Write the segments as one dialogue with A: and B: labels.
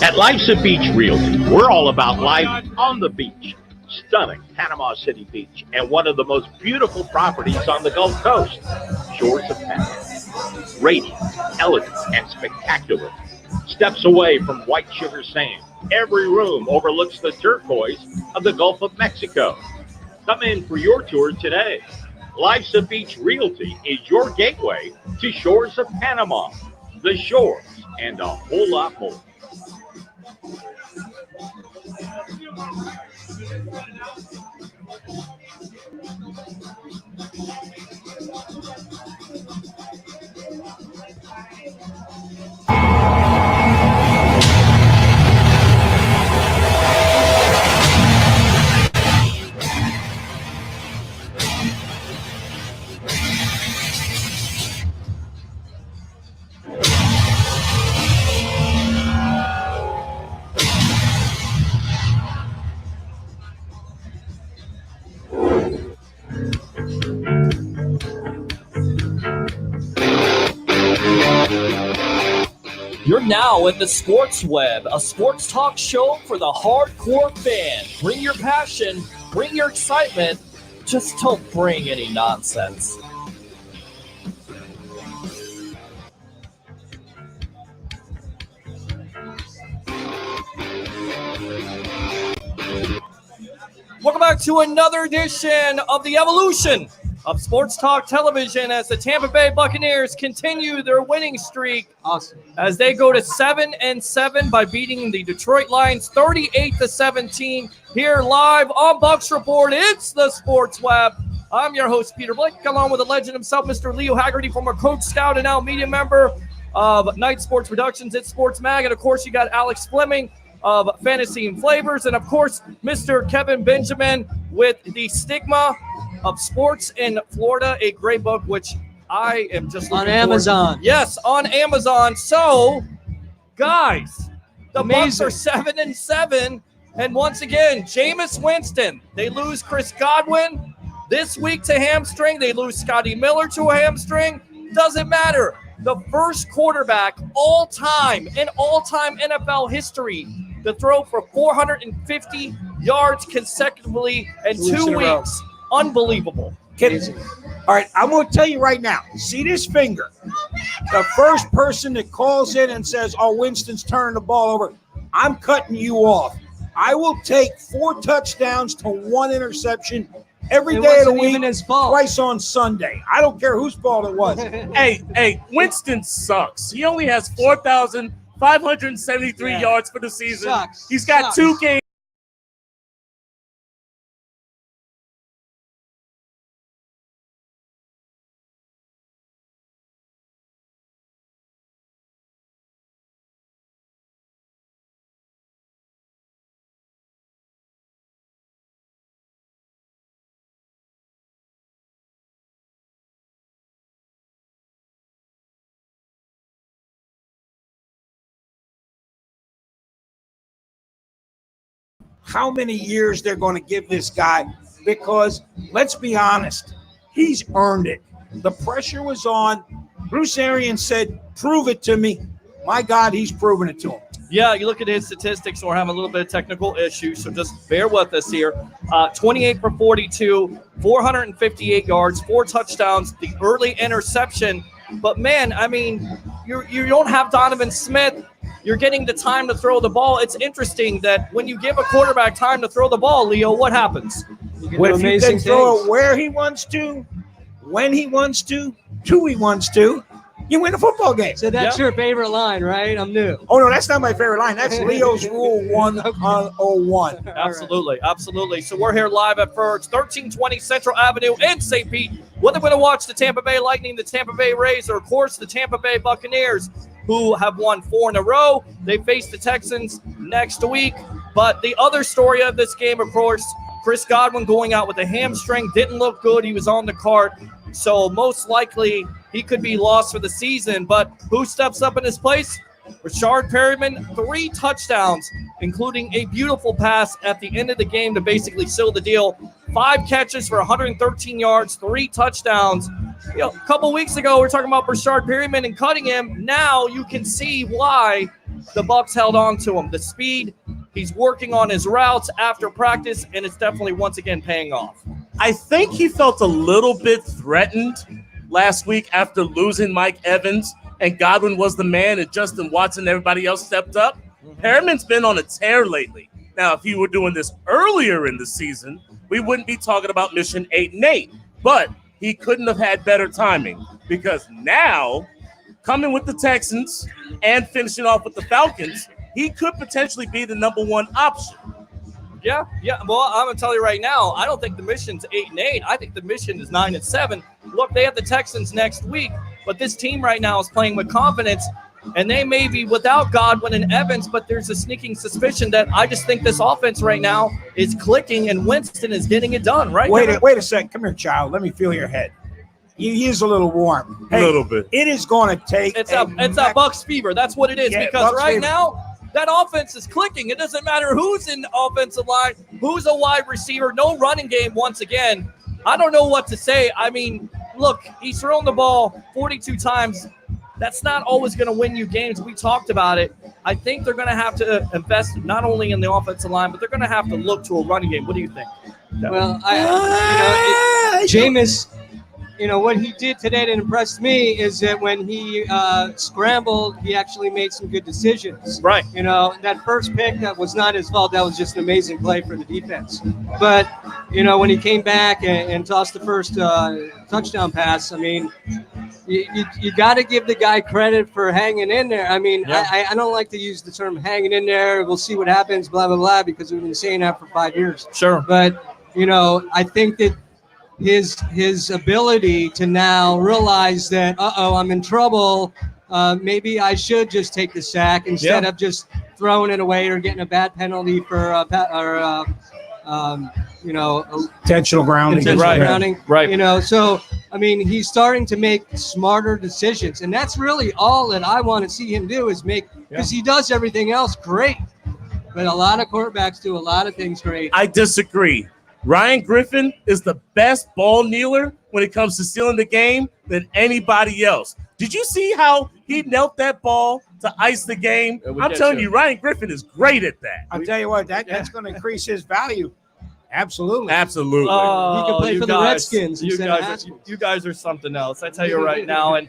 A: At Life's Beach Realty, we're all about life on the beach. Stunning Panama City Beach and one of the most beautiful properties on the Gulf Coast, Shores of Panama. Radiant, elegant, and spectacular. Steps away from white sugar sand, every room overlooks the turquoise of the Gulf of Mexico. Come in for your tour today. Life's Beach Realty is your gateway to Shores of Panama, the shores, and a whole lot more.
B: You're now in the Sports Web, a sports talk show for the hardcore fan. Bring your passion, bring your excitement, just don't bring any nonsense. Welcome back to another edition of the evolution of Sports Talk Television as the Tampa Bay Buccaneers continue their winning streak.
C: Awesome.
B: As they go to 7-7 by beating the Detroit Lions 38-17 here live on Bucs Report. It's the Sports Web. I'm your host, Peter Blick, along with the legend himself, Mr. Leo Haggerty, former Coach Scout and now media member of Night Sports Productions at Sports Mag. And, of course, you got Alex Fleming of Fantasy and Flavors. And, of course, Mr. Kevin Benjamin with The Stigma of Sports in Florida, a great book, which I am just looking
C: on Amazon.
B: Yes, on Amazon. So, guys, the Bucs are 7-7. And once again, Jameis Winston, they lose Chris Godwin this week to hamstring. They lose Scotty Miller to a hamstring. Doesn't matter. The first quarterback all-time in all-time NFL history to throw for 450 yards consecutively in 2 weeks. Unbelievable.
D: All right, I'm going to tell you right now. See this finger? The first person that calls in and says, oh, Winston's turning the ball over, I'm cutting you off. I will take 4 touchdowns to 1 interception every day of the week, twice on Sunday. I don't care whose fault it was.
E: Hey, Winston sucks. He only has 4,573 yards for the season. He's got 2 games.
D: How many years they're going to give this guy, because let's be honest, he's earned it. The pressure was on. Bruce Arians said, prove it to me. My God, he's proven it to him.
B: Yeah, you look at his statistics, we're having a little bit of technical issues, so just bear with us here. 28 for 42, 458 yards, 4 touchdowns, the early interception. But, man, I mean, you don't have Donovan Smith. You're getting the time to throw the ball. It's interesting that when you give a quarterback time to throw the ball, Leo, what happens?
D: Well, if you can throw it where he wants to, when he wants to, who he wants to, you win a football game.
C: So that's your favorite line, right? I'm new.
D: Oh, no, that's not my favorite line. That's Leo's Rule 101.
B: Absolutely, absolutely. So we're here live at Ferg's, 1320 Central Avenue in St. Pete. Whether we're going to watch the Tampa Bay Lightning, the Tampa Bay Rays, or, of course, the Tampa Bay Buccaneers, who have won 4 in a row. They face the Texans next week. But the other story of this game, of course, Chris Godwin going out with a hamstring, didn't look good. He was on the cart. So most likely he could be lost for the season. But who steps up in his place? Rashard Perryman, 3 touchdowns, including a beautiful pass at the end of the game to basically seal the deal. 5 catches for 113 yards, 3 touchdowns. a couple weeks ago, we are talking about Brashard Perryman and cutting him. Now you can see why the Bucs held on to him. The speed, he's working on his routes after practice, and it's definitely once again paying off.
E: I think he felt a little bit threatened last week after losing Mike Evans, and Godwin was the man, and Justin Watson and everybody else stepped up. Perriman's been on a tear lately. Now, if he were doing this earlier in the season, we wouldn't be talking about Mission 8-8, but he couldn't have had better timing, because now, coming with the Texans and finishing off with the Falcons, he could potentially be the number one option.
B: Yeah. Well, I'm gonna tell you right now, I don't think the Mission's 8-8. I think the Mission is 9-7. Look, they have the Texans next week, but this team right now is playing with confidence, and they may be without Godwin and Evans, but there's a sneaking suspicion that I just think this offense right now is clicking, and Winston is getting it done. Right?
D: Wait a second. Come here, child. Let me feel your head. He is a little warm.
E: A little bit.
D: It is going to take.
B: It's a Bucs fever. That's what it is.
D: Yeah,
B: because
D: Bucs
B: right
D: fever.
B: now, that offense is clicking. It doesn't matter who's in the offensive line, who's a wide receiver, no running game once again. I don't know what to say. I mean, look, he's thrown the ball 42 times. That's not always going to win you games. We talked about it. I think they're going to have to invest not only in the offensive line, but they're going to have to look to a running game. What do you think?
C: Well, Jameis, what he did today that impressed me is that when he scrambled, he actually made some good decisions.
B: Right.
C: That first pick, that was not his fault. That was just an amazing play for the defense. But, when he came back and tossed the first touchdown pass, I mean, you got to give the guy credit for hanging in there. I mean, I don't like to use the term hanging in there. We'll see what happens, blah, blah, blah, because we've been saying that for 5 years.
B: Sure.
C: But, I think that his ability to now realize that, I'm in trouble. Maybe I should just take the sack instead of just throwing it away or getting a bad penalty for
D: intentional grounding.
C: grounding.
B: Right.
C: So I mean, he's starting to make smarter decisions, and that's really all that I want to see him do is make, because he does everything else great, but a lot of quarterbacks do a lot of things great.
E: I disagree. Ryan Griffin is the best ball kneeler when it comes to stealing the game than anybody else. Did you see how he knelt that ball to ice the game? I'm telling you, Ryan Griffin is great at that.
D: I'll tell you what, that's going to increase his value. Absolutely.
E: Absolutely.
C: He can play for the Redskins
B: You
C: instead of Haskins.
B: you guys are something else. I tell you right now, and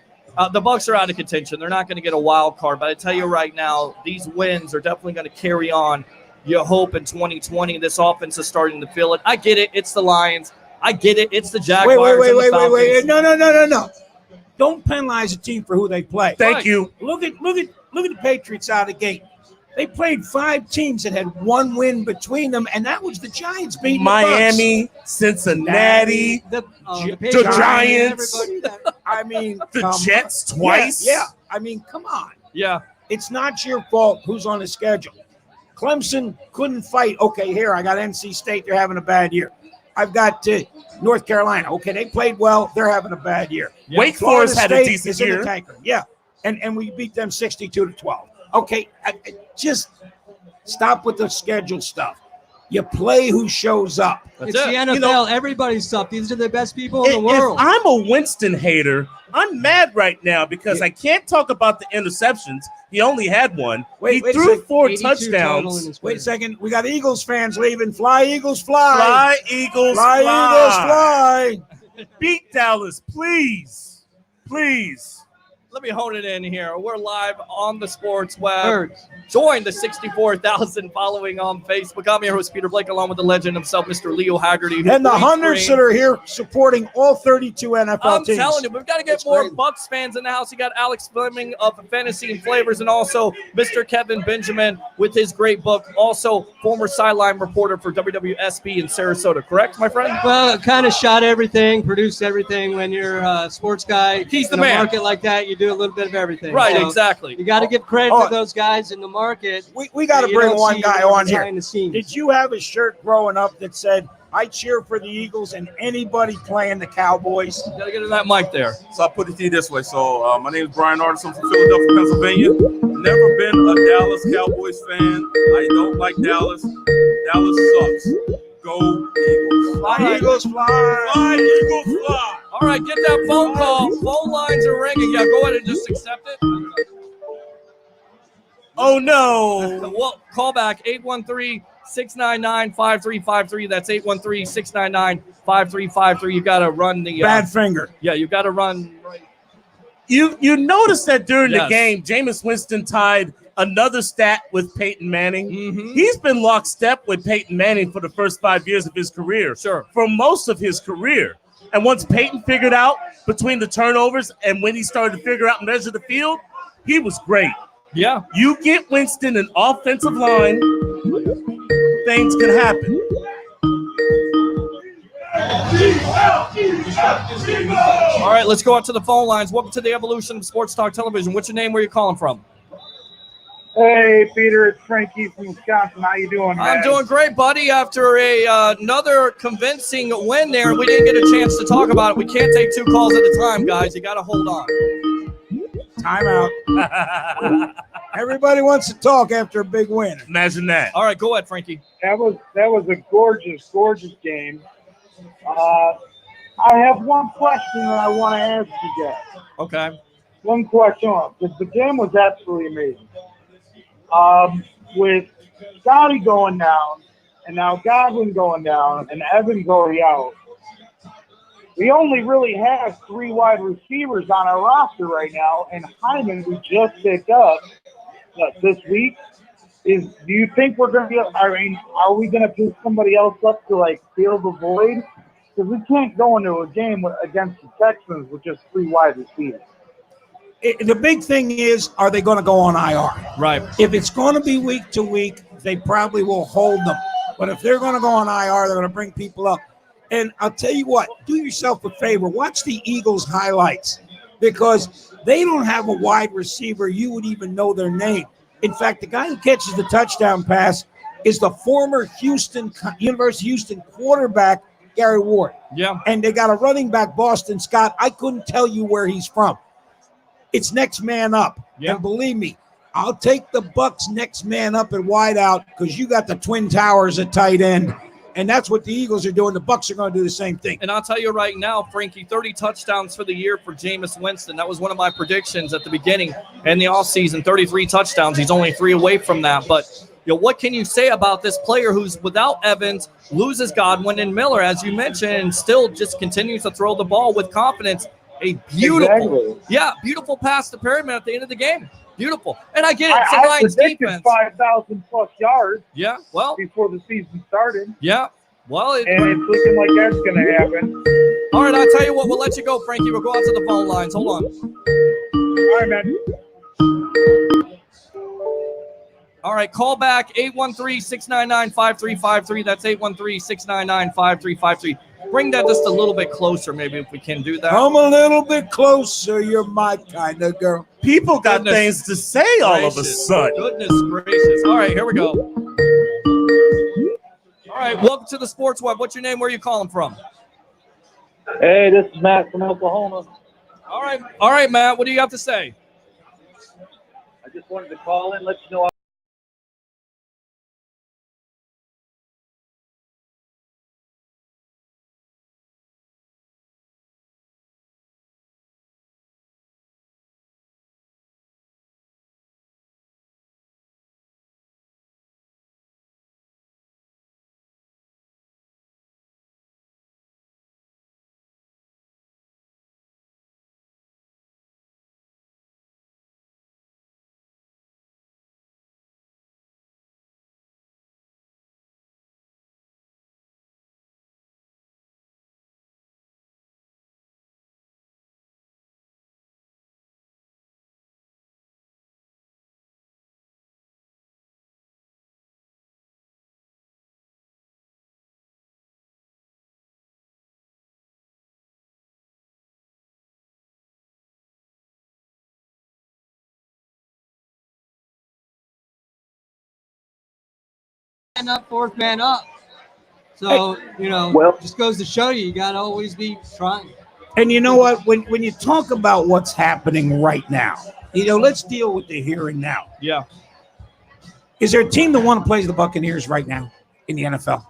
B: the Bucs are out of contention. They're not going to get a wild card, but I tell you right now, these wins are definitely going to carry on. You hope in 2020 this offense is starting to feel it. I get it. It's the Lions. I get it. It's the Jaguars.
D: Wait. No. Don't penalize a team for who they play.
E: Thank you.
D: Look at the Patriots out of the gate. They played 5 teams that had 1 win between them, and that was the Giants beating
E: Miami,
D: the Bucs.
E: Cincinnati,
C: The
E: Giants.
D: I mean,
E: the Jets twice.
D: Yeah. I mean, come on.
B: Yeah.
D: It's not your fault who's on the schedule. Clemson couldn't fight. Okay, here, I got NC State. They're having a bad year. I've got North Carolina. Okay, they played well. They're having a bad year.
E: Yeah. Wake Forest had a decent year.
D: Yeah, and we beat them 62-12. Okay, just stop with the schedule stuff. You play who shows up.
C: It's the NFL. Everybody's tough. These are the best people in the world.
E: If I'm a Winston hater, I'm mad right now because I can't talk about the interceptions. He only had 1. He threw 4 touchdowns.
D: Wait a second. We got Eagles fans leaving. Fly, Eagles, fly.
E: Fly, Eagles,
D: fly. Fly, Eagles, fly.
E: Beat Dallas, please. Please.
B: Let me hone it in here. We're live on the Sports Web. Join the 64,000 following on Facebook. I'm your host, Peter Blake, along with the legend himself, Mr. Leo Haggerty.
D: And the hundreds that are here supporting all 32 NFL teams.
B: I'm telling you, we've got to get more Bucs fans in the house. You got Alex Fleming of Fantasy and Flavors, and also Mr. Kevin Benjamin with his great book. Also, former sideline reporter for WWSB in Sarasota. Correct, my friend?
C: Well, kind of shot everything, produced everything. When you're a sports guy,
B: he's the
C: in
B: man.
C: A market like that, you do a little bit of everything.
B: Right,
C: so
B: exactly.
C: You got to give credit to those guys in the market.
D: We got to bring one guy on here.
C: The scenes.
D: Did you have a shirt growing up that said, I cheer for the Eagles and anybody playing the Cowboys?
B: You got to get in that mic there.
F: So I put it to you this way. So my name is Brian Artis. I'm from Philadelphia, Pennsylvania. Never been a Dallas Cowboys fan. I don't like Dallas. Dallas sucks. Go Eagles.
D: Fly, Eagles, fly.
F: Fly, Eagles, fly.
B: All right, get that phone call. Phone lines are ringing. Yeah, go ahead and just accept it.
E: Oh no.
B: Well, call back 813-699-5353. That's 813-699-5353. You got to run the
D: Bad finger.
B: Yeah, you got to run right.
E: You noticed that during
B: Yes.
E: the game, Jameis Winston tied another stat with Peyton Manning.
B: Mhm.
E: He's been lockstep with Peyton Manning for the first 5 years of his career.
B: Sure.
E: For most of his career. And once Peyton figured out between the turnovers and when he started to figure out and measure the field, he was great.
B: Yeah.
E: You get Winston an offensive line, things can happen.
B: All right, let's go out to the phone lines. Welcome to the evolution of Sports Talk Television. What's your name? Where are you calling from?
G: Hey, Peter, it's Frankie from Wisconsin. How you doing, man?
B: I'm doing great, buddy. After another convincing win there, we didn't get a chance to talk about it. We can't take 2 calls at a time, guys. You got to hold on.
D: Timeout. Everybody wants to talk after a big win.
E: Imagine that.
B: All right, go ahead, Frankie.
G: That was a gorgeous game. I have one question that I want to ask you guys.
B: Okay.
G: One question. The game was absolutely amazing. With Scotty going down, and now Godwin going down, and Evans already out, we only really have 3 wide receivers on our roster right now, and Hyman we just picked up this week. Do you think we're going to get? I mean, are we going to pick somebody else up to like fill the void? Because we can't go into a game against the Texans with just 3 wide receivers.
D: The big thing is, are they going to go on IR?
B: Right.
D: If it's going to be week to week, they probably will hold them. But if they're going to go on IR, they're going to bring people up. And I'll tell you what, do yourself a favor. Watch the Eagles highlights because they don't have a wide receiver you would even know their name. In fact, the guy who catches the touchdown pass is the former University of Houston quarterback, Gary Ward.
B: Yeah.
D: And they got a running back, Boston Scott. I couldn't tell you where he's from. It's next man up.
B: Yeah.
D: And believe me, I'll take the Bucs next man up at wideout because you got the Twin Towers at tight end. And that's what the Eagles are doing. The Bucs are going to do the same thing.
B: And I'll tell you right now, Frankie, 30 touchdowns for the year for Jameis Winston. That was one of my predictions at the beginning and the offseason, 33 touchdowns. He's only 3 away from that. But what can you say about this player who's without Evans, loses Godwin and Miller, as you mentioned, and still just continues to throw the ball with confidence? A beautiful, beautiful pass to Perryman at the end of the game. Beautiful. And I get it. It's the
G: I
B: Lions
G: predicted
B: defense.
G: 5,000 plus yards.
B: Yeah, well.
G: Before the season started.
B: Yeah, well.
G: And it's looking like that's going to happen.
B: All right, I'll tell you what. We'll let you go, Frankie. We'll go out to the phone lines. Hold on.
G: All right, man.
B: All right, call back 813-699-5353. That's 813-699-5353. Bring that just a little bit closer, maybe, if we can do that.
D: Come a little bit closer. You're my kind of girl.
E: People got things to say all of a sudden.
B: Goodness gracious. All right, here we go. All right, welcome to the Sports Web. What's your name? Where are you calling from?
H: Hey, this is Matt from Oklahoma.
B: All right, Matt. What do you have to say?
H: I just wanted to call in, let you know
C: Man up, 4th man up. So, just goes to show you got to always be trying.
D: And you know what? When you talk about what's happening right now, let's deal with the here and now.
B: Yeah.
D: Is there a team that want to play the Buccaneers right now in the NFL?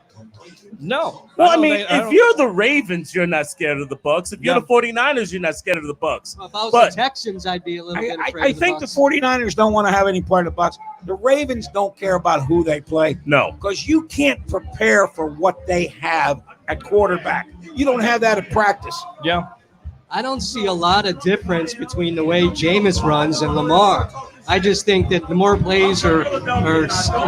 B: No.
E: Well, I
B: don't
E: mean,
B: think- I
E: if
B: don't-
E: you're the Ravens, you're not scared of the Bucks. If you're
B: Yeah.
E: the 49ers, you're not scared of the Bucks.
C: Well, if I was
E: But-
C: the Texans, I'd be a little bit afraid
D: I
C: of the
D: think the
C: Bucs.
D: 49ers don't want to have any part of the Bucks. The Ravens don't care about who they play
E: No.
D: because you can't prepare for what they have at quarterback. You don't have that at practice.
B: Yeah.
C: I don't see a lot of difference between the way Jameis runs and Lamar. I just think that the more plays are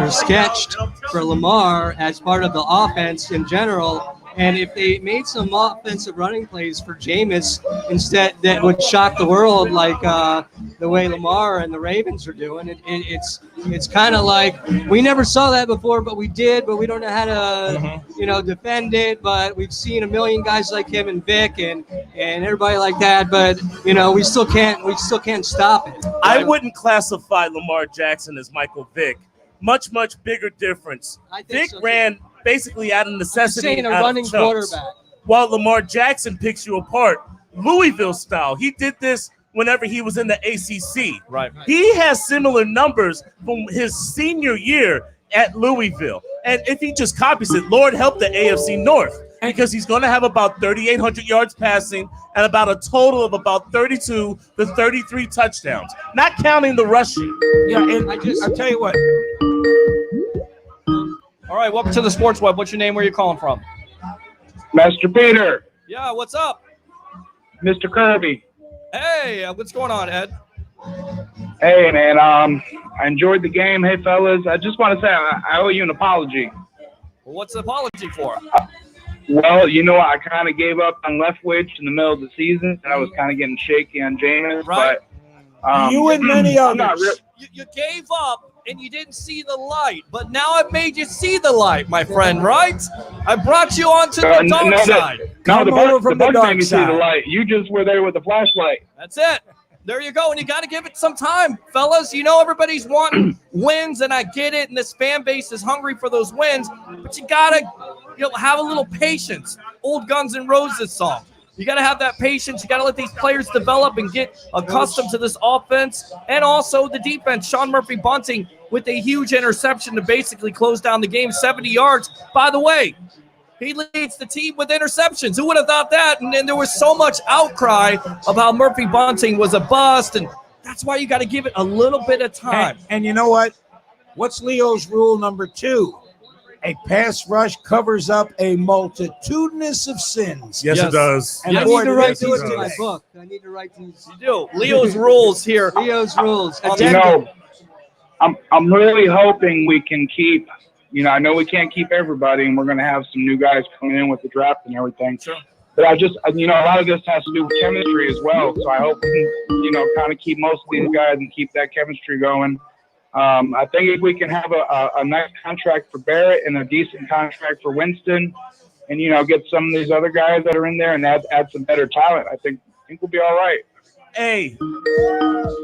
C: sketched for Lamar as part of the offense in general, and if they made some offensive running plays for Jameis instead, that would shock the world, like the way Lamar and the Ravens are doing. It's kind of like we never saw that before, but we did, but we don't know how to defend it. But we've seen a million guys like him and Vic and everybody like that, but we still can't stop it.
E: I wouldn't classify Lamar Jackson as Michael Vick. Much bigger difference.
C: I think
E: Vic
C: so, too.
E: ran basically out of necessity.
C: Saying a
E: out of
C: running
E: chunks,
C: quarterback.
E: While Lamar Jackson picks you apart, Louisville style. He did this whenever he was in the ACC.
B: Right.
E: He has similar numbers from his senior year at Louisville. And if he just copies it, Lord help the AFC North, because he's going to have about 3,800 yards passing and about a total of about 32 to 33 touchdowns, not counting the rushing.
D: Yeah, and I'll tell you what.
B: All right, welcome to the Sports Web. What's your name? Where you calling from?
G: Master Peter,
B: Yeah, what's up?
G: Mr. Kirby.
B: Hey, what's going on, Ed?
G: Hey, man. I enjoyed the game. Hey, fellas. I just want to say I owe you an apology.
B: Well, what's the apology for?
G: Well, I kind of gave up on Leftwich in the middle of the season, and I was kind of getting shaky on Jameis.
B: Right.
G: But
D: You and many
G: I'm not
D: others.
B: You gave up and you didn't see the light, but now I've made you see the light, my friend, right? I brought you onto the dark side.
G: No, the
D: Come over
G: bug,
D: from
G: the
D: the
G: bug made
D: dark
G: me see the
D: side.
G: light. You just were there with the flashlight.
B: That's it. There you go. And you got to give it some time, fellas. Everybody's wanting wins, and I get it. And this fan base is hungry for those wins. But you got to have a little patience. Old Guns N' Roses song. You got to have that patience. You got to let these players develop and get accustomed to this offense. And also the defense. Sean Murphy-Bunting with a huge interception to basically close down the game, 70 yards. By the way, he leads the team with interceptions. Who would have thought that? And then there was so much outcry about Murphy Bunting was a bust, and that's why you got to give it a little bit of time.
D: And you know what? What's Leo's rule number 2? A pass rush covers up a multitudinous of sins.
E: Yes,
B: Yes.
E: it does.
D: And
C: I
D: boy,
C: need to
D: did
C: write
D: they do
C: these
D: it
C: in my
D: today.
C: book. I need to write these.
B: You do. Leo's rules here.
C: Leo's rules.
G: I'm really hoping we can keep. I know we can't keep everybody, and we're going to have some new guys coming in with the draft and everything.
B: Sure.
G: But a lot of this has to do with chemistry as well. So I hope we can, kind of keep most of these guys and keep that chemistry going. I think if we can have a nice contract for Barrett and a decent contract for Winston, and get some of these other guys that are in there and add some better talent, I think we'll be all right.
E: Hey,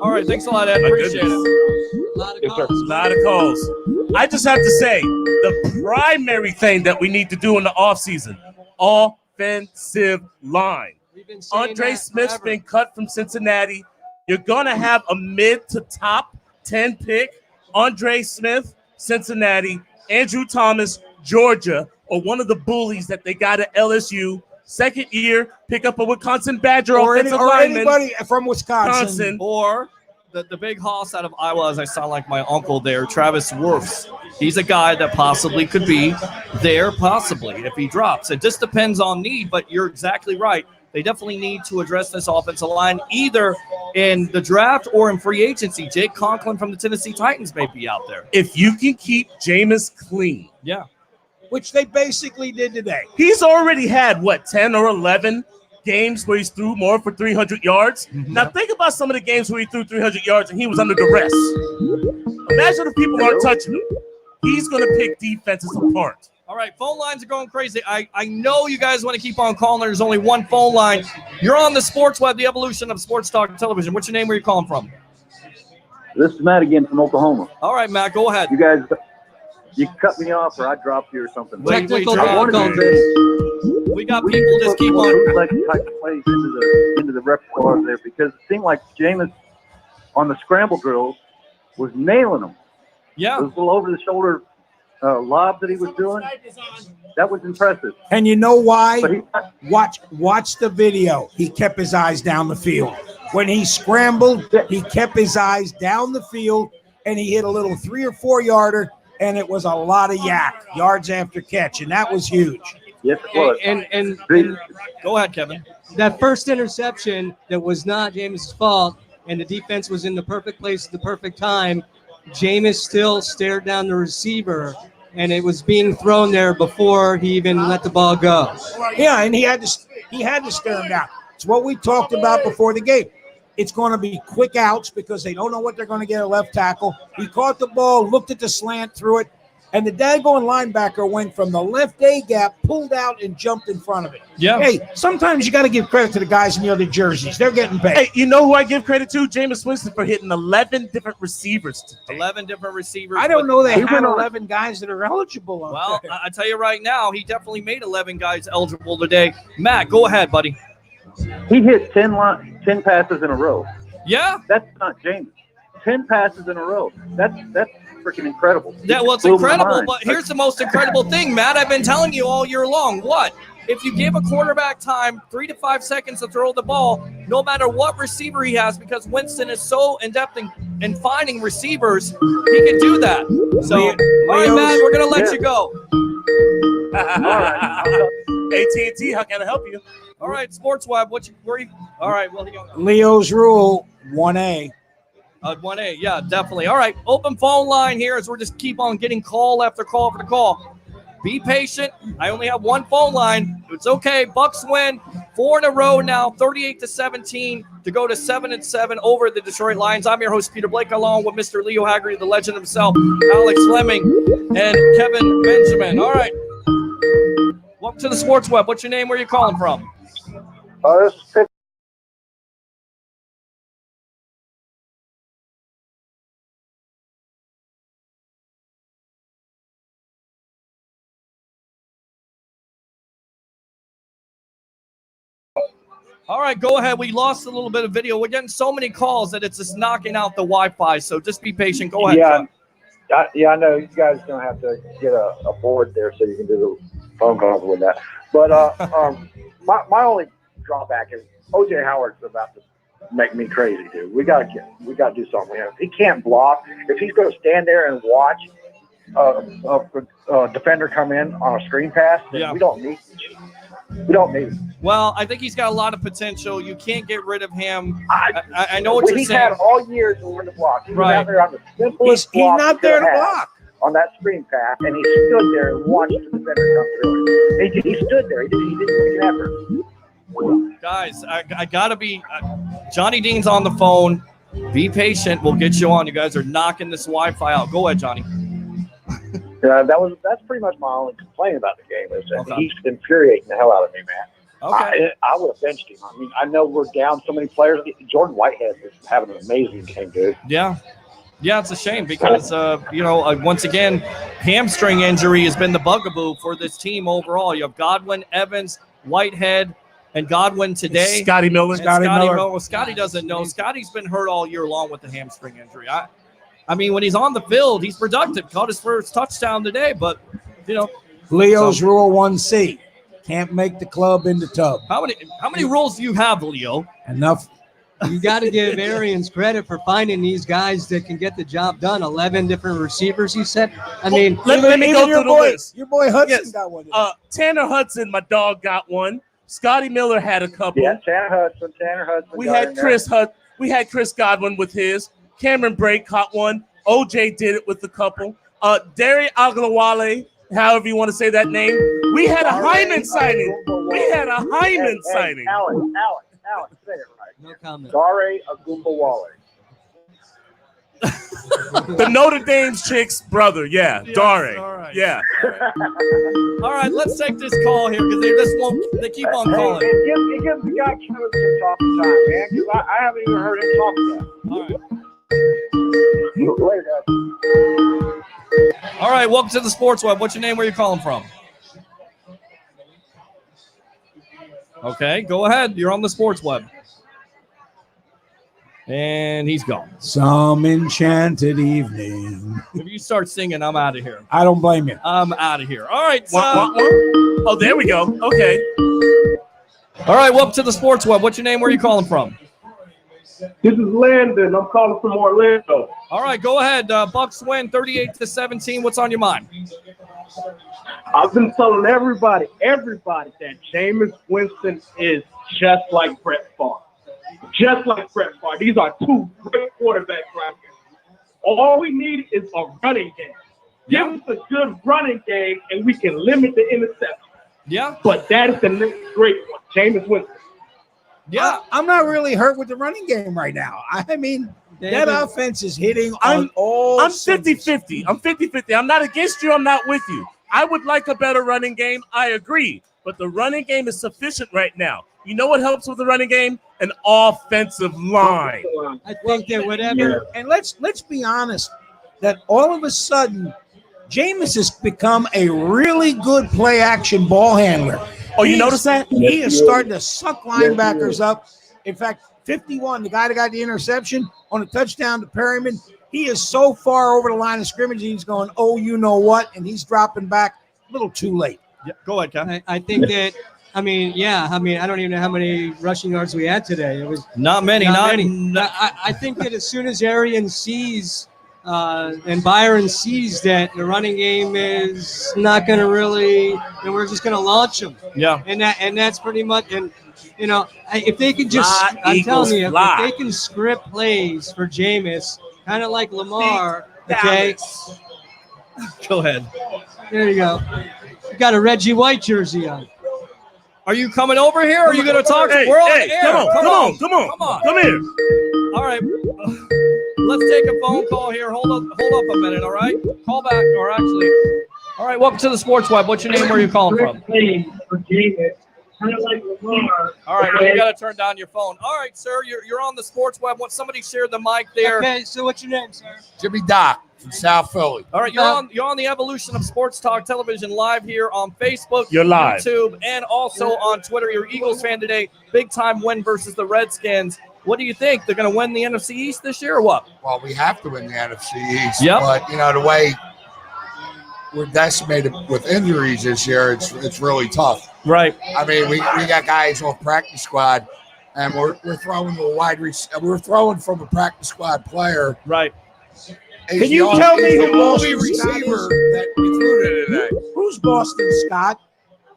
B: All right. Thanks a lot, Ed.
E: My
B: Appreciate
E: goodness.
B: it.
C: A lot of
G: Yes, sir.
C: calls.
E: a lot of calls. I just have to say, the primary thing that we need to do in the offseason, offensive line.
C: We've been saying
E: Andre
C: that
E: Smith's
C: forever.
E: been cut from Cincinnati. You're going to have a mid to top 10 pick. Andre Smith, Cincinnati. Andrew Thomas, Georgia, or one of the bullies that they got at LSU. Second year, pick up a Wisconsin Badger
D: Or,
E: offensive
D: or
E: lineman.
D: anybody from Wisconsin.
E: Wisconsin.
B: Or the big hoss out of Iowa, as I sound like my uncle there, Travis Wirfs. He's a guy that possibly could be there, possibly, if he drops. It just depends on need, but you're exactly right. They definitely need to address this offensive line either in the draft or in free agency. Jake Conklin from the Tennessee Titans may be out there.
E: If you can keep Jameis clean,
B: Yeah.
D: Which they basically did today.
E: he's already had, 10 or 11 games where he's threw more for 300 yards. Now, think about some of the games where he threw 300 yards and he was under duress. Imagine if people aren't touching him. He's going to pick defenses apart.
B: All right, phone lines are going crazy. I know you guys want to keep on calling. There's only one phone line. You're on the Sports Web, the evolution of sports talk television. What's your name? Where are you calling from?
H: This is Matt again from Oklahoma.
B: All right, Matt, go ahead.
H: You guys, you cut me off or I dropped you or something.
C: Technical
H: I wanted to
C: difficulties.
H: say,
B: We got
H: we
B: people
H: need to
B: just
H: put
B: keep
H: more
B: on.
H: bootleg type plays into the repertoire there, because it seemed like Jameis on the scramble drills was nailing them.
B: Yeah.
H: Those little over the shoulder lob that he was doing, that was impressive.
D: And you know why?
H: But he,
D: Watch the video. He kept his eyes down the field. When he scrambled, he kept his eyes down the field, and he hit a little 3 or 4 yarder, and it was a lot of yards after catch, and that was huge.
H: yes, it was.
C: And
B: Go ahead, Kevin.
C: that first interception that was not Jameis' fault, and the defense was in the perfect place at the perfect time, Jameis still stared down the receiver, and it was being thrown there before he even let the ball go.
D: Yeah, and he had to stare him down. It's what we talked about before the game. It's going to be quick outs because they don't know what they're going to get at left tackle. He caught the ball, looked at the slant, threw it, and the daggone linebacker went from the left A gap, pulled out, and jumped in front of it.
B: Yeah.
D: Hey, sometimes you got to give credit to the guys in the other jerseys. They're getting paid.
E: Hey, you know who I give credit to? Jameis Winston for hitting 11 different receivers today.
B: 11 different receivers.
D: I don't know they
H: He
D: had
H: went on-
D: 11 guys that are eligible on
B: Well,
D: there.
B: I tell you right now, he definitely made 11 guys eligible today. Matt, go ahead, buddy.
H: He hit 10 passes in a row.
B: Yeah.
H: That's not James. 10 passes in a row. That's freaking incredible.
B: Yeah, well, it's
H: Blew my
B: incredible,
H: mind.
B: but here's the most incredible thing, Matt. I've been telling you all year long. What? If you give a quarterback time, 3 to 5 seconds to throw the ball, no matter what receiver he has, because Winston is so in-depth in finding receivers, he can do that. So, all right, Matt, we're going to let you go.
E: AT&T, how can I help you?
B: All right, Sports Web, all right, well,
D: Leo's rule, 1A.
B: 1A, yeah, definitely. All right, open phone line here as we're just keep on getting call after call after call. Be patient. I only have one phone line. It's okay. Bucks win 4 in a row now, 38-17 to go to 7-7 over the Detroit Lions. I'm your host, Peter Blake, along with Mr. Leo Haggerty, the legend himself, Alex Fleming, and Kevin Benjamin. All right. Welcome to the Sports Web. What's your name? Where are you calling from? All right, go ahead. We lost a little bit of video. We're getting so many calls that it's just knocking out the Wi-Fi. So just be patient. Go ahead.
I: Yeah, I know you guys don't have to get a board there so you can do the phone calls with that. But my only drawback is O.J. Howard's about to make me crazy, dude. We gotta do something with him. If he can't block, if he's going to stand there and watch a defender come in on a screen pass, then we don't need him. We don't need him.
B: Well, I think he's got a lot of potential. You can't get rid of him. I know what you're
I: he's
B: saying.
I: had all year to learn to block. He was
B: Right.
I: out there on the simplest
D: He's
I: block
D: not
I: he
D: there
I: could
D: to
I: have
D: block.
I: on that screen pass, and he stood there and watched the defender come through. He stood there. He didn't make an effort.
B: Guys, I got to be Johnny Dean's on the phone. Be patient. We'll get you on. You guys are knocking this Wi-Fi out. Go ahead, Johnny.
I: That's pretty much my only complaint about the game is that he's infuriating the hell out of me, man.
B: Okay.
I: I would have benched him. I mean, I know we're down so many players. Jordan Whitehead is having an amazing game, dude.
B: Yeah, it's a shame because, once again, hamstring injury has been the bugaboo for this team overall. You have Godwin, Evans, Whitehead, and Godwin today.
E: Scotty Miller.
B: And Scotty Miller. Well, Scotty doesn't know. Scotty's been hurt all year long with the hamstring injury. I mean, when he's on the field, he's productive. Caught his first touchdown today, but,
D: Leo's rule 1C. Can't make the club in the tub.
B: How many rules do you have, Leo?
D: Enough.
C: You got to give Arians credit for finding these guys that can get the job done. 11 different receivers, he said. I mean,
E: Let me go through the list.
D: Your boy Hudson
E: Yes.
D: got one.
E: Tanner Hudson, my dog, got one. Scotty Miller had a couple.
I: Yeah, Tanner Hudson.
E: We
I: got
E: had
I: in there.
E: Chris Godwin with his. Cameron Brake caught one. OJ did it with a couple. Dare Aglawale, however you want to say that name. We had a Hyman signing.
I: Alex, say it right.
C: no comment.
I: Dare Agumbawale.
E: The Notre Dame's chick's brother. Yeah,
B: Yes,
E: Dare.
B: all right.
E: Yeah.
B: All right, let's take this call here because they keep on calling.
I: Hey, give the guy Kevin some talking time, man, because I haven't even heard him talk yet.
B: All right.
I: Later, guys.
B: All right, welcome to the Sports Web. What's your name? Where are you calling from? Okay, go ahead. You're on the Sports Web. And he's gone.
D: Some enchanted evening.
B: If you start singing, I'm out of here.
D: I don't blame you.
B: I'm out of here. All right. So,
E: Oh, there we go. Okay.
B: all right. Welcome to the Sports Web. What's your name? Where are you calling from?
J: This is Landon. I'm calling from Orlando.
B: All right. Go ahead. Bucks win 38-17. What's on your mind?
J: I've been telling everybody that Jameis Winston is just like Brett Favre. Just like Brett Favre. These are two great quarterbacks right here. All we need is a running game. Give us a good running game, and we can limit the interception.
B: Yeah.
J: But that is the next great one, Jameis Winston.
B: Yeah.
D: I'm not really hurt with the running game right now. I mean, that offense is hitting on
E: I'm
D: all.
E: I'm 50-50. I'm 50-50. I'm not against you. I'm not with you. I would like a better running game. I agree. But the running game is sufficient right now. You know what helps with the running game? An offensive line.
C: I think that whatever.
D: And let's be honest, that all of a sudden, Jameis has become a really good play action ball handler.
E: Oh, you notice that?
D: He is starting to suck linebackers up. In fact, 51, the guy that got the interception on a touchdown to Perryman, he is so far over the line of scrimmage, he's going, oh, you know what? And he's dropping back a little too late.
B: Yeah. Go ahead, Kevin.
C: I think that. I mean, I don't even know how many rushing yards we had today. It was
B: Not many.
C: not many. I think that as soon as Arian sees and Byron sees that the running game is not going to really, and we're just going to launch them.
B: Yeah.
C: And that's pretty much. And you know, if they can just,
E: Fly,
C: I'm
E: Eagles,
C: telling you,
E: fly.
C: if they can script plays for Jameis, kind of like Lamar. Okay,
B: Go ahead.
C: there you go. You got a Reggie White jersey on.
B: Are you coming over here? Or are you going to talk?
E: Hey,
B: We're on
E: hey,
B: the air.
E: come on. Come here.
B: All right. Let's take a phone call here. Hold up a minute. All right. Call back. Or actually, all right. Welcome to the Sports Web. What's your name? Where are you calling from? All right. Well, you got to turn down your phone. All right, sir. You're on the Sports Web. Want somebody share the mic there?
C: Okay, so what's your name, sir?
K: Jimmy Doc from South Philly.
B: All right, you're on the Evolution of Sports Talk Television live here on Facebook,
E: You're live.
B: YouTube, and also on Twitter. You're an Eagles fan today. Big time win versus the Redskins. What do you think? They're going to win the NFC East this year or what?
K: Well, we have to win the NFC East.
B: Yep.
K: But, you know, the way we're decimated with injuries this year, it's really tough.
B: Right.
K: I mean, we got guys off practice squad, and we're throwing to a we're throwing from a practice squad player.
B: Right.
D: Can you tell me who
K: the only
D: Boston Scott
K: receiver
D: is?
K: that we threw to today?
D: Who's Boston Scott?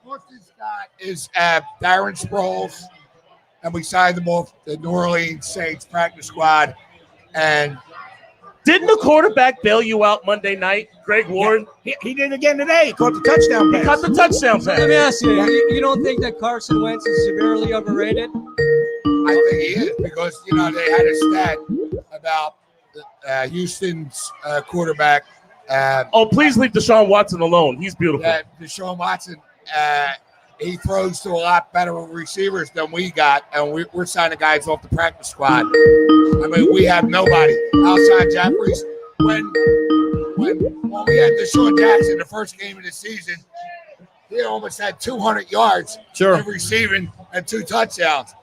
K: Boston Scott is Darren Sproles, and we signed them off the New Orleans Saints practice squad. And
E: Didn't the quarterback bail you out Monday night, Greg Ward?
D: He did again today. He caught the touchdown pass.
E: He caught the touchdown
C: So let me
E: pass.
C: ask you, you don't think that Carson Wentz is severely overrated?
K: I think he is because, you know, they had a stat about Houston's quarterback.
E: Oh, please leave Deshaun Watson alone. He's beautiful.
K: That Deshaun Watson, he throws to a lot better receivers than we got, and we're signing guys off the practice squad. I mean, we have nobody. Alshon Jeffries, when we had Deshaun Jackson the first game of the season, he almost had 200 yards of receiving and 2 touchdowns.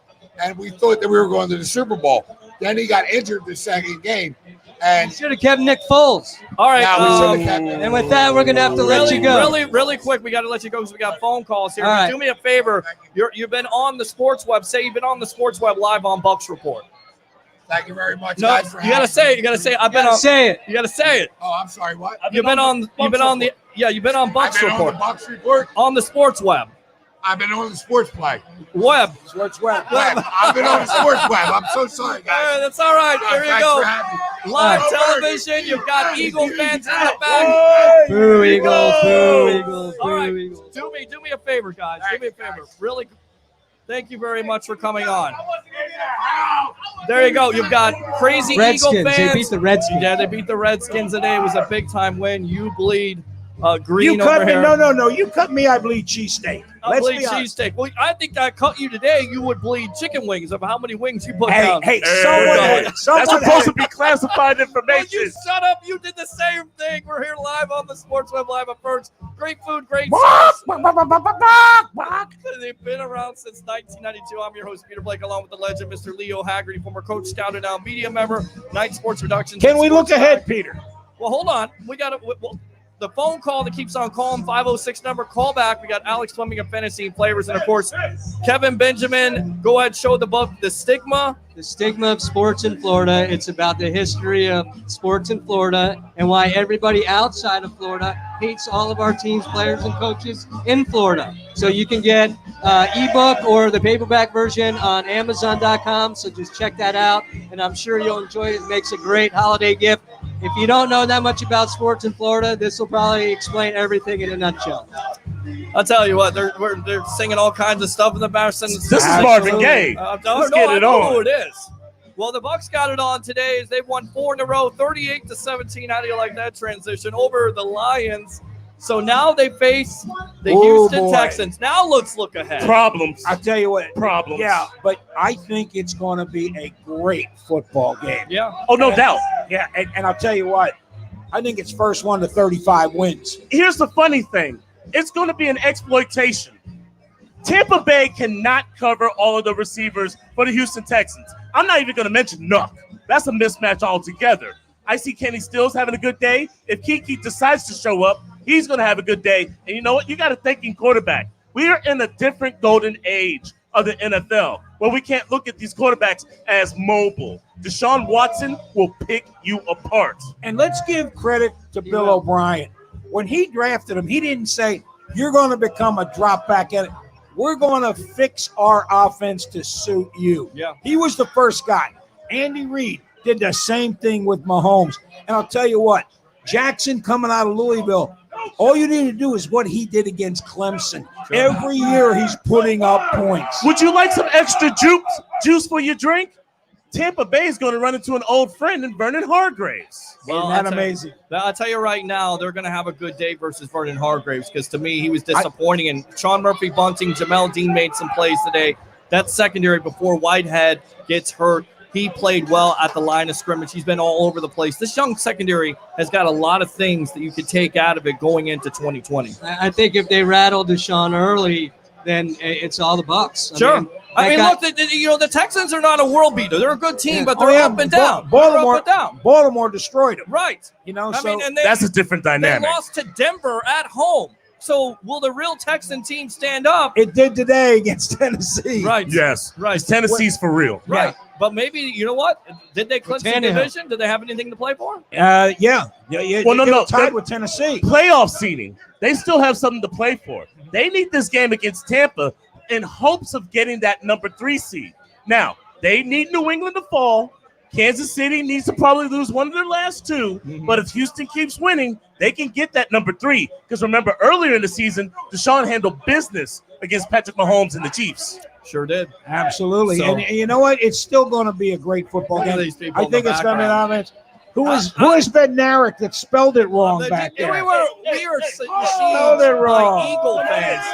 K: And we thought that we were going to the Super Bowl. Then he got injured the second game. And
C: should have kept Nick Foles.
B: All right.
C: And with that, we're going to have to let you go.
B: Really quick, we got to let you go because we got phone calls here.
C: All right.
B: Do me a favor. You've been on the Sports Web. Say you've been on the Sports Web live on Bucks Report.
K: Thank you very much,
B: No,
K: guys, for
B: you got to say it. You got to say it. I've been on.
C: Say it.
B: You got to say it.
K: Oh, I'm sorry. What?
B: You've been on the You've been on Bucks
K: I've been
B: Report.
K: on the Bucks Report.
B: On the Sports Web.
K: I've been on the Sports Play.
B: Web.
D: Sports Web.
K: I've been on the Sports Web. I'm so sorry, guys.
B: All right, that's all right. There you
K: Thanks
B: go.
K: for having me.
B: Live
K: Go
B: television. You've got Eagle fans in the back.
C: Boo Eagles, boo Eagles,
B: All
C: boo
B: right.
C: Eagles.
B: Do me a favor, guys. Do me a favor. Really. Thank you very much for coming on. There you go. You've got crazy
C: Redskins.
B: Eagle fans.
C: They beat the Redskins.
B: Yeah, they beat the Redskins today. It was a big time win. You bleed. Green
D: You cut
B: over
D: me.
B: here.
D: No. You cut me, I bleed cheesesteak.
B: I
D: Let's
B: bleed
D: be honest.
B: cheesesteak. Well, I think I cut you today. You would bleed chicken wings of how many wings you put
D: Hey,
B: down.
D: hey,
E: That's
D: someone
E: supposed to be classified
B: Well,
E: information.
B: you shut up. You did the same thing. We're here live on the Sports Web Live at First. Great food, great service. They've been around since 1992. I'm your host, Peter Blake, along with the legend, Mr. Leo Haggerty, former Coach Scout and now media member, Night Sports Productions.
D: Can we look
B: Sports
D: ahead,
B: Live.
D: Peter?
B: Well, hold on. We got the phone call that keeps on calling, 506 number, call back. We got Alex Fleming of Fantasy Flavors, and of course, Kevin Benjamin. Go ahead, show the book, The Stigma.
C: The Stigma of Sports in Florida. It's about the history of sports in Florida and why everybody outside of Florida hates all of our teams, players, and coaches in Florida. So you can get ebook or the paperback version on Amazon.com. So just check that out, and I'm sure you'll enjoy it. It makes a great holiday gift. If you don't know that much about sports in Florida, this will probably explain everything in a nutshell.
B: I'll tell you what, they're singing all kinds of stuff in the back.
E: This is Marvin Gaye. Let's get it
B: I know
E: on.
B: who it is. Well, the Bucks got it on today as they've won 4 in a row, 38-17. How do you like that transition over the Lions? So now they face the Houston Texans. Now let's look ahead.
E: Problems.
D: I tell you what.
E: Problems.
D: Yeah, but I think it's going to be a great football game.
B: Yeah.
E: Oh, no doubt.
D: Yeah, and I'll tell you what. I think it's first 1 to 35 wins.
E: Here's the funny thing. It's going to be an exploitation. Tampa Bay cannot cover all of the receivers for the Houston Texans. I'm not even going to mention Nuck. That's a mismatch altogether. I see Kenny Stills having a good day. If Kiki decides to show up, he's going to have a good day. And you know what? You got to think in quarterback. We are in a different golden age of the NFL where we can't look at these quarterbacks as mobile. Deshaun Watson will pick you apart.
D: And let's give credit to Bill O'Brien. When he drafted him, he didn't say, you're going to become a drop back at it. We're going to fix our offense to suit you.
B: Yeah.
D: He was the first guy. Andy Reid did the same thing with Mahomes. And I'll tell you what, Jackson coming out of Louisville, all you need to do is what he did against Clemson. Every year he's putting up points.
E: Would you like some extra juice for your drink? Tampa Bay is going to run into an old friend in Vernon Hargraves.
B: Well,
D: Isn't that amazing?
B: I'll tell you right now, they're going to have a good day versus Vernon Hargraves because to me, he was disappointing. And Sean Murphy Bunting, Jamel Dean made some plays today. That secondary before Whitehead gets hurt, he played well at the line of scrimmage. He's been all over the place. This young secondary has got a lot of things that you could take out of it going into 2020.
C: I think if they rattle Deshaun early, then it's all the Bucks.
B: Look, the Texans are not a world beater. They're a good team, but they're up and down.
D: Baltimore,
B: They're up and down.
D: Baltimore destroyed him.
B: Right.
E: That's a different dynamic.
B: They lost to Denver at home. So will the real Texan team stand up?
D: It did today against Tennessee.
B: Right.
E: Yes.
B: Right.
E: Tennessee's for real.
B: Right. But maybe, you know what? Did they clinch the
C: Tannehill.
B: division? Did they have anything to play for?
D: Yeah.
E: Well,
D: they
E: no.
D: were tied with Tennessee.
E: Playoff seeding. They still have something to play for. They need this game against Tampa in hopes of getting that number 3 seed. Now, they need New England to fall. Kansas City needs to probably lose one of their last 2. But if Houston keeps winning, they can get that number 3. Because remember, earlier in the season, Deshaun handled business against Patrick Mahomes and the Chiefs.
B: Sure did.
D: Absolutely.
B: So-
D: And you know what? It's still going to be a great football
B: Look at
D: game.
B: these people
D: I
B: in the
D: think it's going to be an
B: background.
D: offense. Who is Ben Narek that spelled it wrong back
B: We
D: there?
B: were
D: Spelled it wrong.
B: by Eagle fans.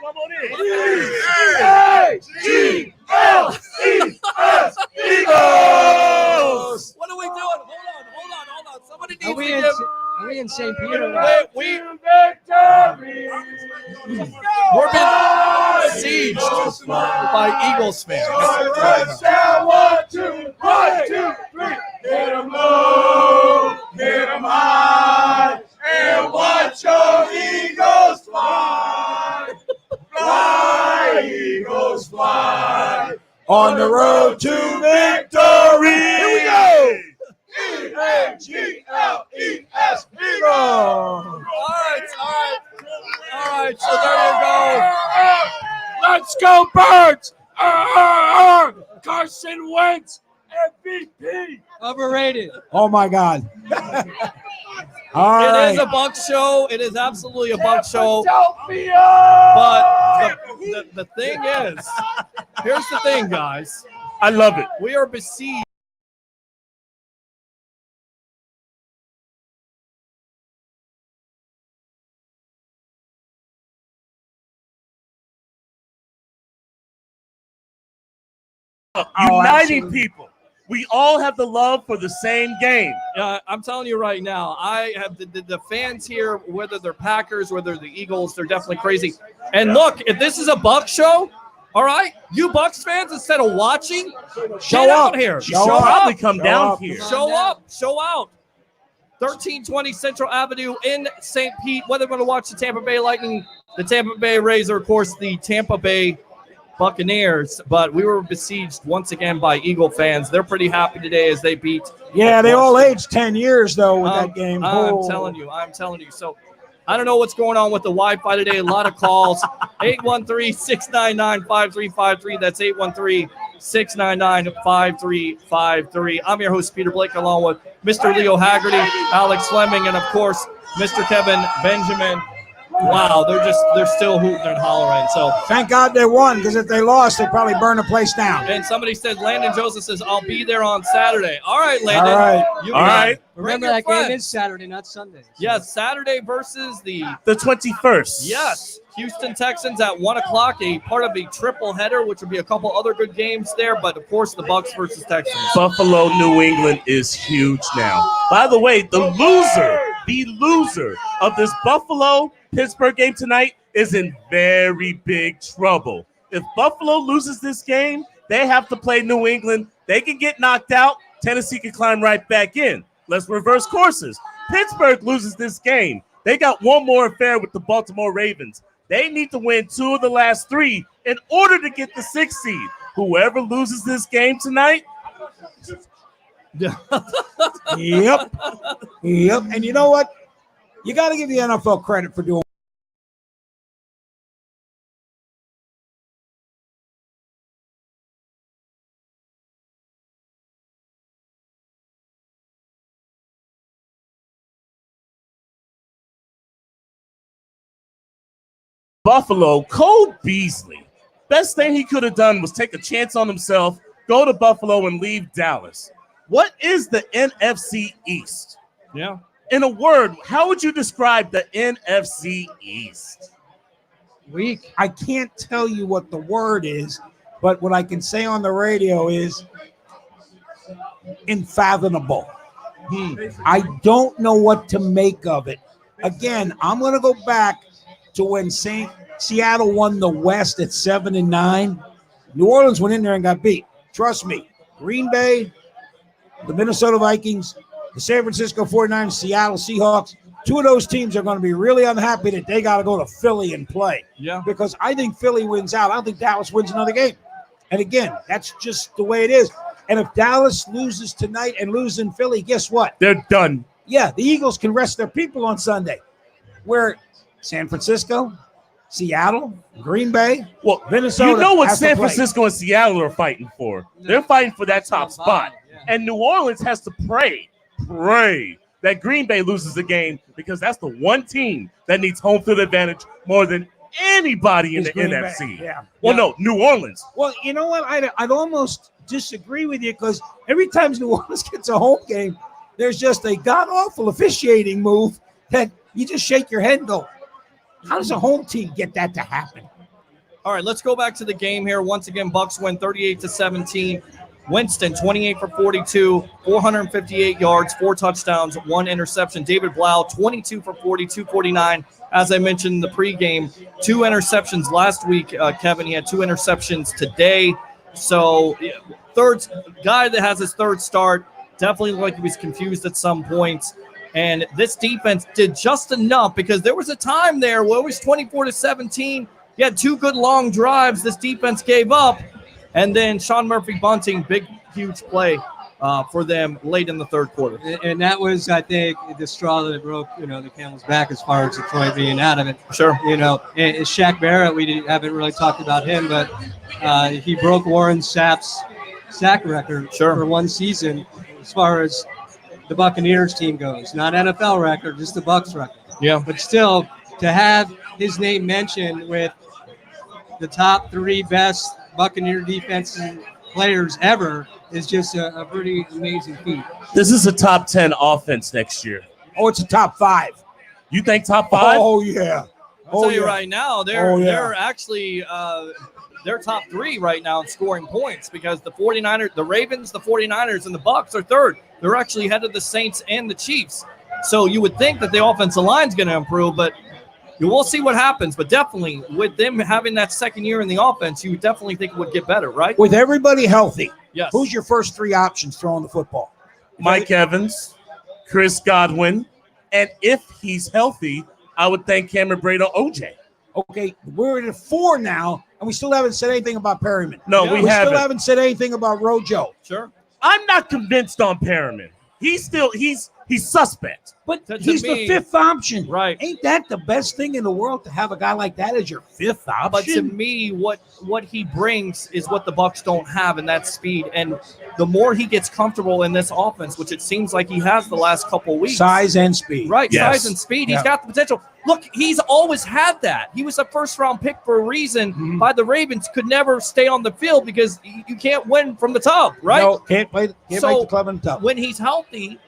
E: Come on in.
D: Eagles!
B: What are we doing? Hold on. Somebody
C: Are
B: needs
C: we
B: to
C: in,
B: give.
C: are we in St. Peter?
B: We're being besieged by Eagles fans.
K: One, two, three. Hit 'em low, hit 'em high, and watch your Eagles fly. Fly, Eagles, fly.
D: On the road to victory. Here we go.
K: E-A-G-L-E-S, Eagles.
B: All right. So there you go.
K: Let's go, Birds. Carson Wentz, MVP.
C: Overrated.
D: Oh, my God. All right.
B: It is a Buck show. It is absolutely a Buck show.
K: Philadelphia.
B: But the thing is, here's the thing, guys.
E: I love it.
B: We are besieged.
E: uniting
D: absolutely.
E: people. We all have the love for the same game.
B: I'm telling you right now, I have the fans here, whether they're Packers, whether they're the Eagles, they're definitely crazy. And look, if this is a Bucs show, all right, you Bucs fans, instead of watching,
D: Show
B: get
D: up
B: out here.
E: You should probably come down
D: up.
E: here.
B: Show up. Show out. 1320 Central Avenue in St. Pete. Whether we're going to watch the Tampa Bay Lightning, the Tampa Bay Rays, or, of course, the Tampa Bay Buccaneers. But we were besieged once again by Eagle fans. They're pretty happy today as they beat.
D: Yeah, they all aged 10 years, though, with that game.
B: I'm telling you. So I don't know what's going on with the Wi-Fi today. A lot of calls. 813-699-5353. That's 813-699-5353. I'm your host, Peter Blake, along with Mr. Leo Haggerty, Alex Fleming, and, of course, Mr. Kevin Benjamin. Wow, they're still hooting and hollering. So
D: Thank God they won, because if they lost, they'd probably burn the place down.
B: and somebody said, Landon Joseph says, I'll be there on Saturday. All right, Landon.
D: All right.
B: You
E: All right.
C: Remember
B: your
C: that
B: friend.
C: game is Saturday, not Sunday.
B: Yes, Saturday versus the
E: The 21st.
B: Yes, Houston Texans at 1 o'clock, a part of a triple header, which would be a couple other good games there, but of course the Bucs versus Texans.
E: Buffalo, New England is huge now. By the way, the loser of this Buffalo-Pittsburgh game tonight is in very big trouble. If Buffalo loses this game, they have to play New England. They can get knocked out. Tennessee can climb right back in. Let's reverse courses. Pittsburgh loses this game. They got one more affair with the Baltimore Ravens. They need to win 2 of the last 3 in order to get the 6th seed. Whoever loses this game tonight,
D: Yep. And you know what? You got to give the NFL credit for doing.
E: Buffalo, Cole Beasley, best thing he could have done was take a chance on himself, go to Buffalo, and leave Dallas. What is the NFC East?
B: Yeah.
E: In a word, how would you describe the NFC East?
C: Weak.
D: I can't tell you what the word is, but what I can say on the radio is unfathomable. I don't know what to make of it. Again, I'm going to go back to when Seattle won the West at 7-9. New Orleans went in there and got beat. Trust me. Green Bay, the Minnesota Vikings, the San Francisco 49ers, Seattle Seahawks, 2 of those teams are going to be really unhappy that they got to go to Philly and play.
B: Yeah.
D: Because I think Philly wins out. I don't think Dallas wins another game. And again, that's just the way it is. And if Dallas loses tonight and loses in Philly, guess what?
E: They're done.
D: Yeah, the Eagles can rest their people on Sunday. Where San Francisco, Seattle, Green Bay,
E: Well,
D: Minnesota.
E: you know what
D: has to
E: San
D: play.
E: Francisco and Seattle are fighting for. They're fighting for that top spot. And New Orleans has to pray that Green Bay loses the game, because that's the one team that needs home field advantage more than anybody in
D: Is
E: the
D: Green Bay.
E: NFC.
D: Yeah.
E: Well, no, New Orleans.
D: Well, you know what? I'd almost disagree with you, because every time New Orleans gets a home game, there's just a god-awful officiating move that you just shake your head and go, how does a home team get that to happen?
B: All right, let's go back to the game here. Once again, Bucs win 38-17. Winston, 28 for 42, 458 yards, 4 touchdowns, 1 interception. David Blau, 22 for 40, 249. As I mentioned in the pregame, 2 interceptions last week. Kevin, he had 2 interceptions today. So, third guy that has his third start, definitely looked like he was confused at some points. And this defense did just enough, because there was a time there where it was 24-17. You had 2 good long drives this defense gave up. And then Sean Murphy-Bunting, big, huge play for them late in the third quarter.
C: And that was, I think, the straw that broke, the camel's back as far as Detroit being out of it.
B: Sure.
C: And Shaq Barrett, we haven't really talked about him, but he broke Warren Sapp's sack record for one season as far as the Buccaneers team goes. Not NFL record, just the Bucs record.
B: Yeah.
C: But still, to have his name mentioned with the top 3 best Buccaneer defensive players ever is just a pretty amazing feat.
E: This is a top 10 offense next year.
D: Oh, it's a top 5.
E: You think top 5?
D: Oh, yeah.
B: I'll tell you right now, they're
D: yeah.
B: actually they're top 3 right now in scoring points because the 49ers, the Ravens, the 49ers, and the Bucs are third. They're actually ahead of the Saints and the Chiefs. So you would think that the offensive line's going to improve, but you will see what happens. But definitely with them having that second year in the offense, you would definitely think it would get better, right?
D: With everybody healthy,
B: yes.
D: Who's your first 3 options throwing the football?
E: Mike Evans, Chris Godwin, and if he's healthy, I would think Cameron Brate or OJ.
D: Okay, we're at 4 now, and we still haven't said anything about Perryman.
E: No, we haven't.
D: Still haven't said anything about Rojo.
B: Sure.
E: I'm not convinced on Perriman. He's suspect.
D: But
B: To
D: he's
B: me-
D: the 5th option.
B: Right.
D: Ain't that the best thing in the world to have a guy like that as your 5th option?
B: But to me, what he brings is what the Bucs don't have, and that's speed. And the more he gets comfortable in this offense, which it seems like he has the last couple of weeks,
D: Size and speed.
B: right?
E: Yes.
B: Size and speed. He's
D: Yeah.
B: got the potential. Look, he's always had that. He was a first-round pick for a reason by the Ravens. Could never stay on the field because you can't win from the tub, right?
D: No, can't make the club in the top.
B: When he's healthy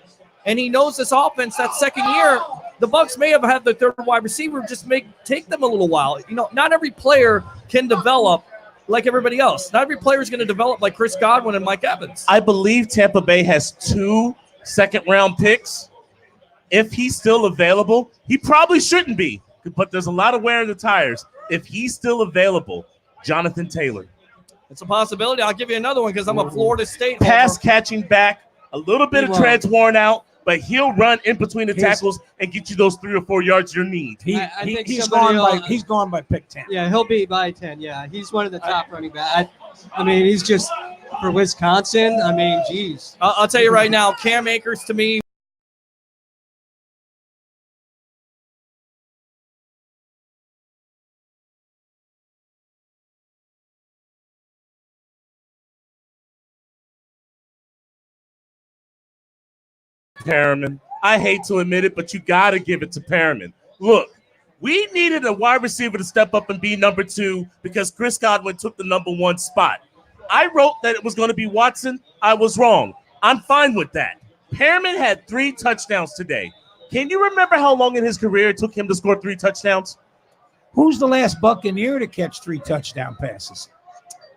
B: and he knows this offense, that second year, the Bucs may have had the third wide receiver, just take them a little while. You know, not every player can develop like everybody else. Not every player is going to develop like Chris Godwin and Mike Evans.
E: I believe Tampa Bay has 2 second-round picks. If he's still available, he probably shouldn't be, but there's a lot of wear in the tires. If he's still available, Jonathan Taylor.
B: It's a possibility. I'll give you another one because I'm a Florida State
E: Pass
B: homer.
E: catching back, a little bit of treads worn out, but he'll run in between the tackles and get you those 3 or 4 yards you need.
C: I think
D: He's
C: somebody
D: gone by pick 10.
C: Yeah, he'll be by 10. Yeah, he's one of the top running backs. I mean, he's just for Wisconsin. I mean, geez.
B: I'll tell you right now, Cam Akers to me.
E: Perriman. I hate to admit it, but you got to give it to Perriman. Look, we needed a wide receiver to step up and be number 2 because Chris Godwin took the number 1 spot. I wrote that it was going to be Watson. I was wrong. I'm fine with that. Perriman had 3 touchdowns today. Can you remember how long in his career it took him to score 3 touchdowns?
D: Who's the last Buccaneer to catch 3 touchdown passes?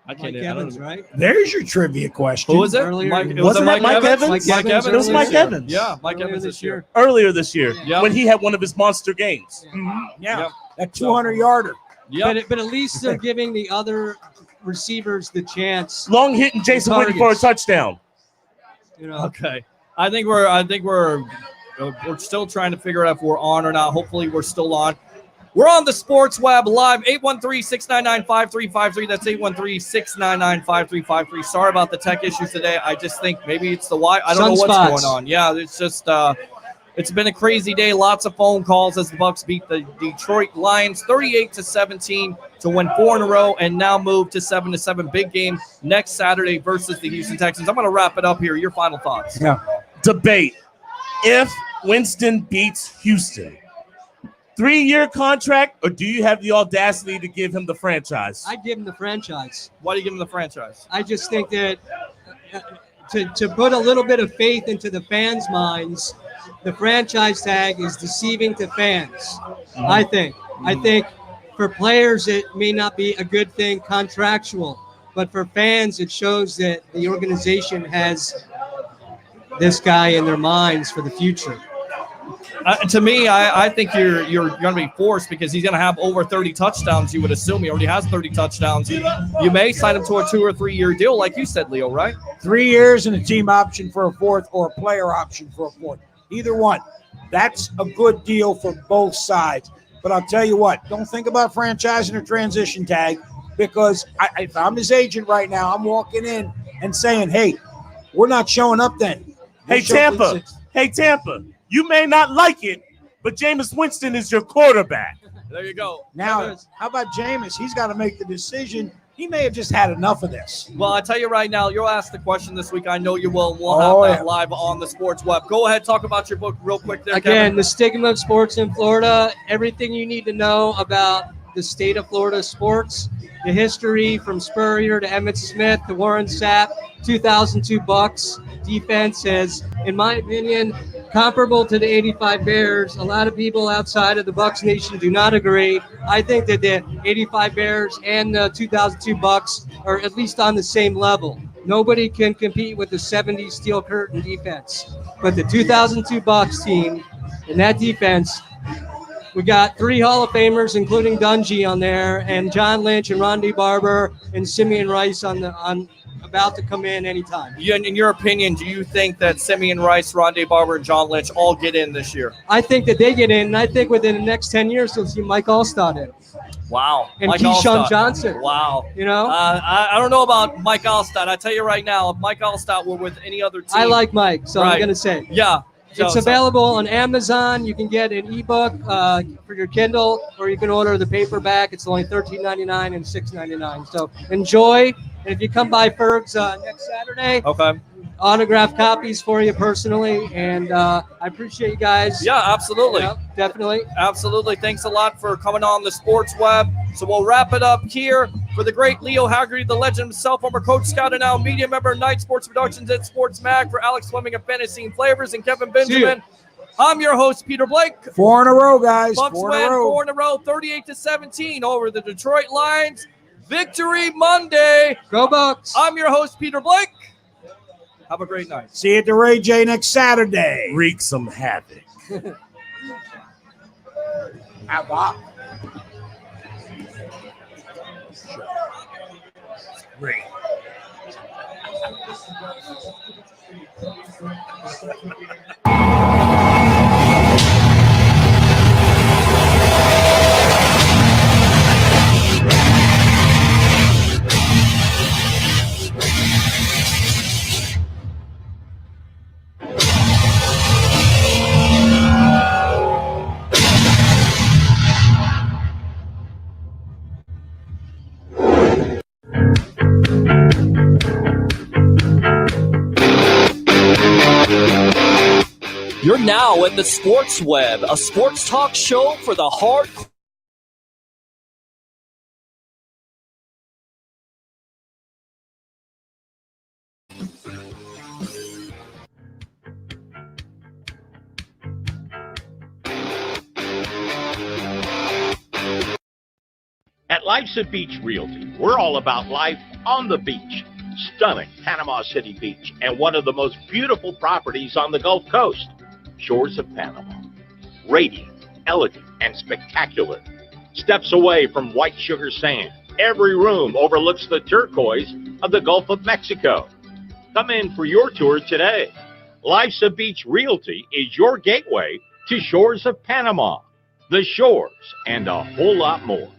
B: I can't.
C: Mike Evans, right?
D: There's your trivia question.
B: Who was it?
C: Earlier-
E: Wasn't that Mike Evans?
B: Mike Evans.
E: It was Mike Evans.
B: Yeah, Mike
C: Earlier
B: Evans
C: this
B: this year.
E: Earlier this year
B: Yeah.
E: when he had one of his monster games.
D: Yeah,
B: Yep.
D: that 200-yarder.
B: Yeah.
C: But at least they're giving the other receivers the chance.
E: Long hitting Jason Witten for a touchdown.
C: You know,
B: Okay. I think we're still trying to figure out if we're on or not. Hopefully we're still on. We're on the Sports Web live, 813-699-5353. That's 813-699-5353. Sorry about the tech issues today. I just think maybe it's the why. I don't know what's
C: Sunspots.
B: going on. Yeah, it's just it's been a crazy day. Lots of phone calls as the Bucs beat the Detroit Lions 38-17 to win 4 in a row and now move to 7-7. Big game next Saturday versus the Houston Texans. I'm going to wrap it up here. Your final thoughts.
D: Yeah.
E: Debate. If Winston beats Houston, 3-year contract, or do you have the audacity to give him the franchise?
C: I give him the franchise.
B: Why do you give him the franchise?
C: I just think that to put a little bit of faith into the fans' minds, the franchise tag is deceiving to fans. I think for players it may not be a good thing contractual, but for fans it shows that the organization has this guy in their minds for the future.
B: To me, I think you're going to be forced because he's going to have over 30 touchdowns. You would assume he already has 30 touchdowns. You may sign him to a 2 or 3 year deal, like you said, Leo. Right?
D: 3 years and a team option for a 4th or a player option for a 4th. Either one. That's a good deal for both sides. But I'll tell you what, don't think about franchising or transition tag because if I'm his agent right now, I'm walking in and saying, hey, we're not showing up then.
E: Hey, Tampa. You may not like it, but Jameis Winston is your quarterback.
B: There you go.
D: Now, how about Jameis? He's got to make the decision. He may have just had enough of this.
B: Well, I tell you right now, you'll ask the question this week. I know you will. We'll have that live on the Sports Web. Go ahead, talk about your book real quick there,
C: Again,
B: Kevin.
C: The Stigma of Sports in Florida, everything you need to know about the state of Florida sports, the history from Spurrier to Emmitt Smith to Warren Sapp, 2002 Bucs defense has, in my opinion, comparable to the 85 Bears. A lot of people outside of the Bucks Nation do not agree. I think that the 85 Bears and the 2002 Bucks are at least on the same level. Nobody can compete with the 70s Steel Curtain defense. But the 2002 Bucks team and that defense, we got 3 Hall of Famers, including Dungy on there, and John Lynch and Ronde Barber and Simeon Rice on about to come in anytime.
B: In your opinion, do you think that Simeon Rice, Ronde Barber, and John Lynch all get in this year?
C: I think that they get in, and I think within the next 10 years, you'll see Mike Allstott in.
B: Wow.
C: And
B: Mike
C: Keyshawn
B: Allstott.
C: Johnson.
B: Wow.
C: You know?
B: I don't know about Mike Allstott. I tell you right now, if Mike Allstott were with any other team.
C: I like Mike, so
B: Right.
C: I'm going to say.
B: Yeah.
C: It's available on Amazon. You can get an ebook for your Kindle, or you can order the paperback. It's only $13.99 and $6.99. So enjoy. And if you come by Ferg's next Saturday,
B: okay,
C: autographed copies for you personally. And I appreciate you guys.
B: Yeah, absolutely.
C: Yeah, definitely.
B: Absolutely. Thanks a lot for coming on the Sports Web. So we'll wrap it up here for the great Leo Haggerty, the legend himself, former Coach Scout and now media member of Night Sports Productions at Sports Mag, for Alex Fleming of Fantasy and Flavors and Kevin Benjamin. I'm your host, Peter Blake.
D: 4 in a row, guys.
B: Bucks
D: 4
B: win
D: in a row.
B: 4 in a row, 38-17 over the Detroit Lions. Victory Monday.
C: Go Bucks.
B: I'm your host, Peter Blake. Have a great night.
D: See you at the Ray J next Saturday.
E: Wreak some havoc.
D: Great.
B: You're now in the Sports Web, a sports talk show for the hard.
A: At Life's Beach Realty, we're all about life on the beach. Stunning Panama City Beach and one of the most beautiful properties on the Gulf Coast, Shores of Panama. Radiant, elegant, and spectacular. Steps away from white sugar sand, every room overlooks the turquoise of the Gulf of Mexico. Come in for your tour today. Life's Beach Realty is your gateway to Shores of Panama, the shores, and a whole lot more.